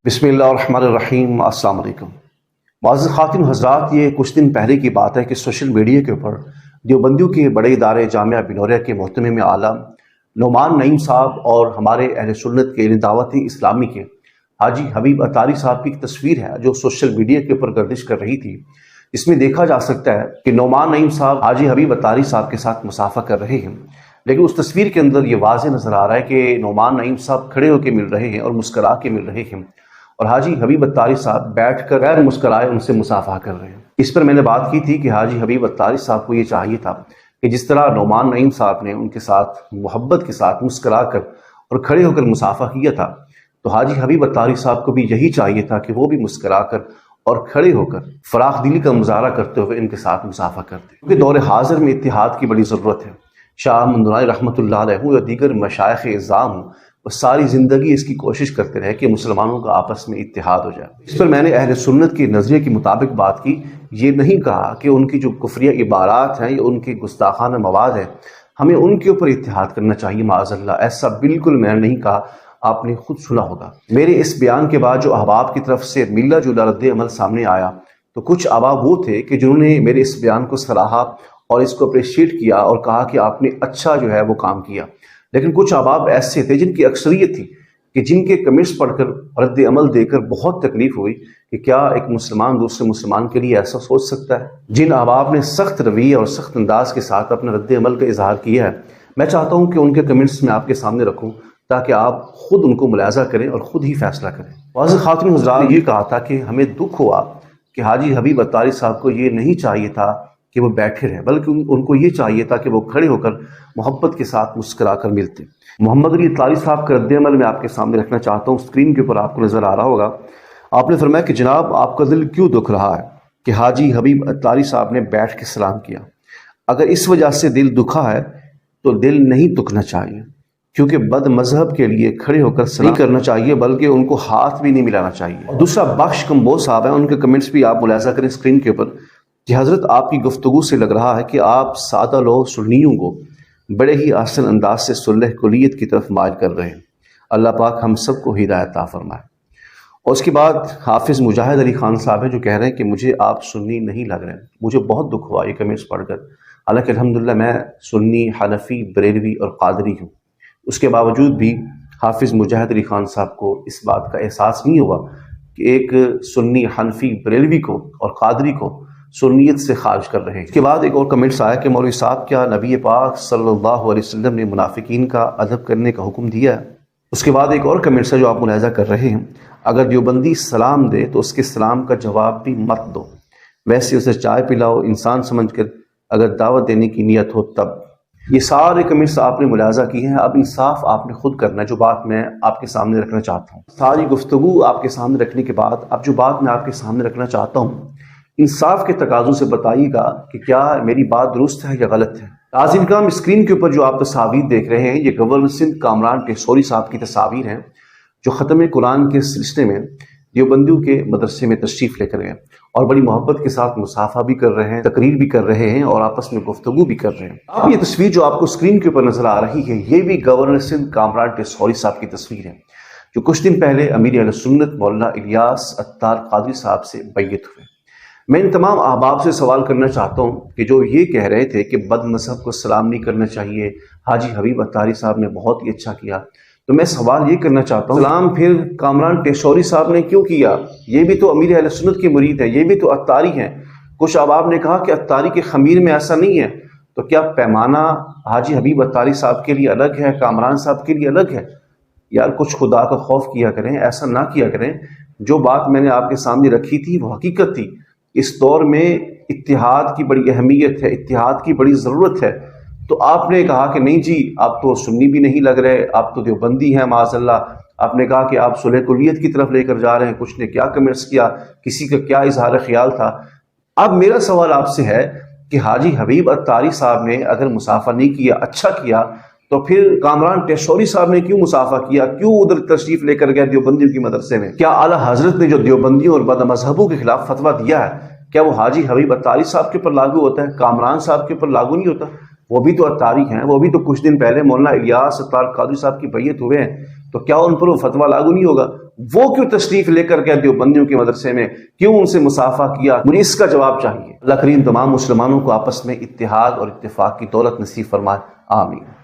बिस्मिल्लाहिर्रहमानिर्रहीम। अस्सलाम वालेकुम। मुअज़्ज़ज़ ख़वातीन हज़रात, ये कुछ दिन पहले की बात है कि सोशल मीडिया के ऊपर देवबंदियों के बड़े इदारे जामिया बिनौरिया के मोहतमिम आला नोमान नईम साहब और हमारे अहले सुन्नत के दावत इस्लामी के हाजी हबीब अतारी साहब की एक तस्वीर है जो सोशल मीडिया के ऊपर गर्दिश कर रही थी। इसमें देखा जा सकता है कि नोमान नईम साहब हाजी हबीब अतारी साहब के साथ मुसाफा कर रहे हैं, लेकिन उस तस्वीर के अंदर ये वाज़ेह नज़र आ रहा है कि नोमान नईम साहब खड़े होकर मिल रहे हैं और मुस्करा के मिल रहे हैं और हाजी हबीब अत्तारी साहब बैठकर गैर मुस्कराए उनसे मुसाफा कर रहे हैं। इस पर मैंने बात की थी कि हाजी हबीब अत्तारी साहब को ये चाहिए था कि जिस तरह नोमान नईम साहब ने उनके साथ मोहब्बत के साथ मुस्करा कर और खड़े होकर मुसाफा किया था, तो हाजी हबीब अत्तारी साहब को भी यही चाहिए था कि वो भी मुस्करा कर और खड़े होकर फराख दिली का मुजाहरा करते हुए इनके साथ मुसाफा करते, क्योंकि दौर हाजिर में इत्तिहाद की बड़ी ज़रूरत है। शाह मुंदनाई रहमतुल्लाह अलैह या दीगर मशाइख इज़ाम वो सारी ज़िंदगी इसकी कोशिश करते रहे कि मुसलमानों का आपस में इत्तिहाद हो जाए। इस पर मैंने अहले सुन्नत के नज़रिए के मुताबिक बात की। ये नहीं कहा कि उनकी जो कुफरिया इबारात हैं या उनकी गुस्ताखाना मवाद है हमें उनके ऊपर इत्तिहाद करना चाहिए, माअज़ल्लाह, ऐसा बिल्कुल मैंने नहीं कहा। आपने खुद सुना होगा मेरे इस बयान के बाद जो अहबाब की तरफ से मिला जुला रद्द अमल सामने आया, तो कुछ अहबाब वो थे कि जिन्होंने मेरे इस बयान को सराहा और इसको अप्रिशिएट किया और कहा कि आपने अच्छा जो है वो काम किया। लेकिन कुछ अहबाब ऐसे थे जिनकी अक्सरियत थी कि जिनके कमेंट्स पढ़कर रद्द अमल देकर बहुत तकलीफ हुई कि क्या एक मुसलमान दूसरे मुसलमान के लिए ऐसा सोच सकता है। जिन अहबाब ने सख्त रवैया और सख्त अंदाज के साथ अपने रद्द अमल का इजहार किया है, मैं चाहता हूँ कि उनके कमेंट्स मैं आपके सामने रखूँ ताकि आप खुद उनको मुलाजा करें और ख़ुद ही फैसला करें। मुअज़्ज़ज़ ख़वातीन हज़रात ने ये कहा था कि हमें दुख हुआ कि हाजी हबीब अत्तारी साहब को ये नहीं चाहिए था कि वो बैठे रहें, बल्कि उनको ये चाहिए था कि वो खड़े होकर मोहब्बत के साथ मुस्करा कर मिलते। मोहम्मद अली अत्तारी साहब का रद्द-ए-अमल मैं आपके सामने रखना चाहता हूँ। स्क्रीन के ऊपर आपको नज़र आ रहा होगा। आपने फरमाया कि जनाब, आपका दिल क्यों दुख रहा है कि हाजी हबीब अत्तारी साहब ने बैठ के सलाम किया। अगर इस वजह से दिल दुखा है तो दिल नहीं दुखना चाहिए, क्योंकि बद मजहब के लिए खड़े होकर सलाम करना चाहिए, बल्कि उनको हाथ भी नहीं मिलाना चाहिए। और दूसरा बख्श कम्बोज साहब है, उनके कमेंट्स भी आप मुलाजा करें स्क्रीन के ऊपर कि हज़रत आपकी गुफ्तगू से लग रहा है कि आप सादा लोग सुन्नियों को बड़े ही आसान अंदाज से सुलह कुलियत की तरफ माइल कर रहे हैं। अल्लाह पाक हम सबको हिदायत अता फरमाए। और उसके बाद हाफिज़ मुजाहिद अली खान साहब है जो कह रहे हैं कि मुझे आप सुन्नी नहीं लग रहे हैं। मुझे बहुत दुख हुआ ये कमेंट्स पढ़कर। हालांकि अल्हम्दुलिल्लाह मैं सुन्नी, हनफी, बरेलवी और कादरी हूँ। उसके बावजूद भी हाफिज़ मुजाहिद अली खान साहब को इस बात का एहसास नहीं हुआ कि एक सुन्नी, हनफी, बरेलवी को और कादरी को सुन्नियत से खारिज कर रहे हैं। इसके बाद एक और कमेंट्स आया कि मौलवी साहब, क्या नबी पाक सल्लल्लाहु अलैहि वसल्लम ने मुनाफिकीन का अदब करने का हुक्म दिया है? उसके बाद एक और कमेंट्स है जो आप मुलाहिजा कर रहे हैं, अगर देवबंदी सलाम दे तो उसके सलाम का जवाब भी मत दो, वैसे उसे चाय पिलाओ इंसान समझकर, अगर दावत देने की नीयत हो तब। ये सारे कमेंट्स आपने मुलाहिजा किए हैं। अब इंसाफ आपने खुद करना है। जो बात मैं आपके सामने रखना चाहता हूँ, सारी गुफ्तगू आपके सामने रखने के बाद अब जो बात मैं आपके सामने रखना चाहता हूँ, इंसाफ के तकाज़ों से बताइएगा कि क्या मेरी बात दुरुस्त है या गलत है। नाज़रीन किराम, स्क्रीन के ऊपर जो आप तस्वीर देख रहे हैं, ये गवर्नर सिंध कामरान टेसौरी साहब की तस्वीर हैं जो ख़त्म कुरान के सिलसिले में देवबंदियों के मदरसे में तशरीफ़ लेकर गए और बड़ी मोहब्बत के साथ मुसाफा भी कर रहे हैं, तकरीर भी कर रहे हैं और आपस में गुफ्तगू भी कर रहे हैं। अब ये तस्वीर जो आपको स्क्रीन के ऊपर नजर आ रही है, ये भी गवर्नर सिंध कामरान टेसौरी साहब की तस्वीर है जो कुछ दिन पहले अमीर अहले सुन्नत मौलाना इलियास अत्तार कादरी साहब से बैयत हुए। मैं इन तमाम अहबाब से सवाल करना चाहता हूँ कि जो ये कह रहे थे कि बद मजहब को सलाम नहीं करना चाहिए, हाजी हबीब अत्तारी साहब ने बहुत ही अच्छा किया, तो मैं सवाल ये करना चाहता हूँ, सलाम फिर कामरान टेसौरी साहब ने क्यों किया? ये भी तो अमीर अहले सुन्नत के मुरीद है, ये भी तो अत्तारी हैं। कुछ अहबाब ने कहा कि अत्तारी के खमीर में ऐसा नहीं है, तो क्या पैमाना हाजी हबीब अत्तारी साहब के लिए अलग है, कामरान साहब के लिए अलग है? यार कुछ खुदा का खौफ किया करें, ऐसा ना किया करें। जो बात मैंने आपके सामने रखी थी वो हकीकत थी। इस दौर में इत्तिहाद की बड़ी अहमियत है, इत्तिहाद की बड़ी ज़रूरत है। तो आपने कहा कि नहीं जी, आप तो सुन्नी भी नहीं लग रहे, आप तो देवबंदी हैं माज़अल्लाह। आपने कहा कि आप सुलह कुलियत की तरफ लेकर जा रहे हैं। कुछ ने क्या कमेंट्स किया, किसी का क्या इजहार ख्याल था। अब मेरा सवाल आपसे है कि हाजी हबीब अत्तारी साहब ने अगर मुसाफा नहीं किया, अच्छा किया, तो फिर कामरान टेसौरी साहब ने क्यों मुसाफा किया, क्यों उधर तशरीफ लेकर गए देवबंदियों की मदरसे में? क्या आला हजरत ने जो देवबंदियों और बद मजहबों के खिलाफ फतवा दिया है, क्या वो हाजी हबीब अत्तारी साहब के ऊपर लागू होता है, कामरान साहब के ऊपर लागू नहीं होता? वो भी तो अत्तारी हैं, वो भी तो कुछ दिन पहले मौलाना इलियास अत्तार कादरी साहब की बैयत हुए हैं, तो क्या उन पर वो फतवा लागू नहीं होगा? وہ کیوں تشریف لے کر گئے دیوبندیوں کے مدرسے میں، کیوں ان سے مصافحہ کیا؟ مجھے اس کا جواب چاہیے۔ اللہ کریم تمام مسلمانوں کو آپس میں اتحاد اور اتفاق کی دولت نصیب فرمائے، آمین۔